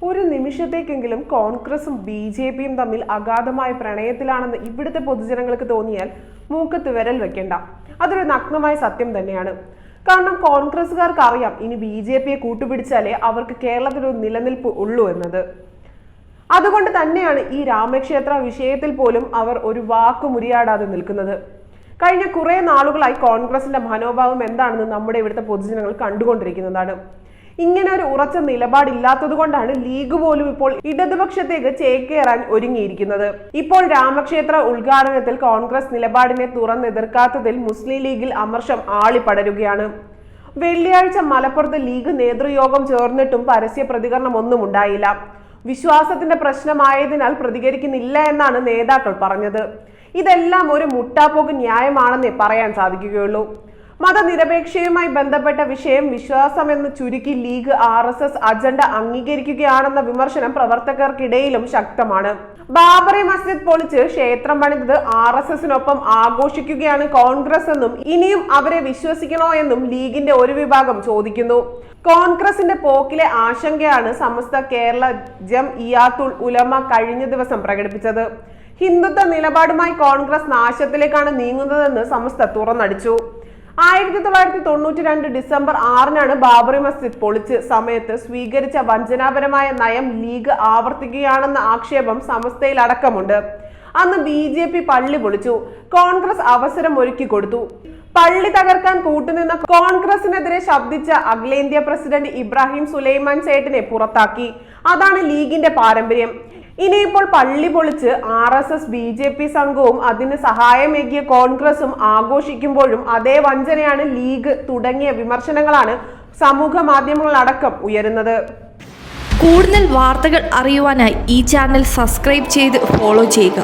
ഒരു നിമിഷത്തേക്കെങ്കിലും കോൺഗ്രസും BJPയും തമ്മിൽ അഗാധമായ പ്രണയത്തിലാണെന്ന് ഇവിടുത്തെ പൊതുജനങ്ങൾക്ക് തോന്നിയാൽ മൂക്കത്ത് വിരൽ വെക്കേണ്ട. അതൊരു നഗ്നമായ സത്യം തന്നെയാണ്. കാരണം കോൺഗ്രസുകാർക്ക് അറിയാം, ഇനി BJPയെ കൂട്ടുപിടിച്ചാലേ അവർക്ക് കേരളത്തിലൊരു നിലനിൽപ്പ് ഉള്ളൂ എന്നത്. അതുകൊണ്ട് തന്നെയാണ് ഈ രാമക്ഷേത്ര വിഷയത്തിൽ പോലും അവർ ഒരു വാക്ക് മുറിയാടാതെ നിൽക്കുന്നത്. കഴിഞ്ഞ കുറെ നാളുകളായി കോൺഗ്രസിന്റെ മനോഭാവം എന്താണെന്ന് നമ്മുടെ ഇവിടുത്തെ പൊതുജനങ്ങൾ കണ്ടുകൊണ്ടിരിക്കുന്നതാണ്. ഇങ്ങനെ ഒരു ഉറച്ച നിലപാടില്ലാത്തത് കൊണ്ടാണ് ലീഗ് പോലും ഇപ്പോൾ ഇടതുപക്ഷത്തേക്ക് ചേക്കേറാൻ ഒരുങ്ങിയിരിക്കുന്നത്. ഇപ്പോൾ രാമക്ഷേത്ര ഉദ്ഘാടനത്തിൽ കോൺഗ്രസ് നിലപാടിനെ തുറന്നെതിർക്കാത്തതിൽ മുസ്ലിം ലീഗിൽ അമർഷം ആളിപ്പടരുകയാണ്. വെള്ളിയാഴ്ച മലപ്പുറത്ത് ലീഗ് നേതൃയോഗം ചേർന്നിട്ടും പരസ്യ പ്രതികരണം ഒന്നും ഉണ്ടായില്ല. വിശ്വാസത്തിന്റെ പ്രശ്നമായതിനാൽ പ്രതികരിക്കുന്നില്ല എന്നാണ് നേതാക്കൾ പറഞ്ഞത്. ഇതെല്ലാം ഒരു മുട്ടാപ്പോക്ക് ന്യായമാണെന്നേ പറയാൻ സാധിക്കുകയുള്ളൂ. മതനിരപേക്ഷയുമായി ബന്ധപ്പെട്ട വിഷയം വിശ്വാസമെന്ന് ചുരുക്കി ലീഗ് RSS അജണ്ട അംഗീകരിക്കുകയാണെന്ന വിമർശനം പ്രവർത്തകർക്കിടയിലും ശക്തമാണ്. ബാബറി മസ്ജിദ് പൊളിച്ച് ക്ഷേത്രം പണിതത് RSSനൊപ്പം ആഘോഷിക്കുകയാണ് കോൺഗ്രസ് എന്നും ഇനിയും അവരെ വിശ്വസിക്കണോ എന്നും ലീഗിന്റെ ഒരു വിഭാഗം ചോദിക്കുന്നു. കോൺഗ്രസിന്റെ പോക്കിലെ ആശങ്കയാണ് സമസ്ത കേരള ജംഇയ്യത്തുൽ ഉലമ കഴിഞ്ഞ ദിവസം പ്രകടിപ്പിച്ചത്. ഹിന്ദുത്വ നിലപാടുമായി കോൺഗ്രസ് നാശത്തിലേക്കാണ് നീങ്ങുന്നതെന്ന് സമസ്ത തുറന്നടിച്ചു. 1992 ഡിസംബർ 6-നാണ് ബാബറി മസ്ജിദ് പൊളിച്ച് സമയത്ത് സ്വീകരിച്ച വഞ്ചനാപരമായ നയം ലീഗ് ആവർത്തിക്കുകയാണെന്ന ആക്ഷേപം സമസ്തയിൽ അടക്കമുണ്ട്. അന്ന് BJP പള്ളി പൊളിച്ചു, കോൺഗ്രസ് അവസരം ഒരുക്കി കൊടുത്തു. പള്ളി തകർക്കാൻ കൂട്ടുനിന്ന കോൺഗ്രസിനെതിരെ ശബ്ദിച്ച അഖിലേന്ത്യാ പ്രസിഡന്റ് ഇബ്രാഹിം സുലൈമാൻ സേട്ടിനെ പുറത്താക്കി. അതാണ് ലീഗിന്റെ പാരമ്പര്യം. ഇനിയിപ്പോൾ പള്ളി പൊളിച്ച് RSS BJP സംഘവും അതിന് സഹായമേകിയ കോൺഗ്രസും ആഘോഷിക്കുമ്പോഴും അതേ വഞ്ചനയാണ് ലീഗ് തുടങ്ങിയ വിമർശനങ്ങളാണ് സമൂഹ മാധ്യമങ്ങളടക്കം ഉയരുന്നത്. കൂടുതൽ വാർത്തകൾ അറിയുവാനായി ഈ ചാനൽ സബ്സ്ക്രൈബ് ചെയ്ത് ഫോളോ ചെയ്യുക.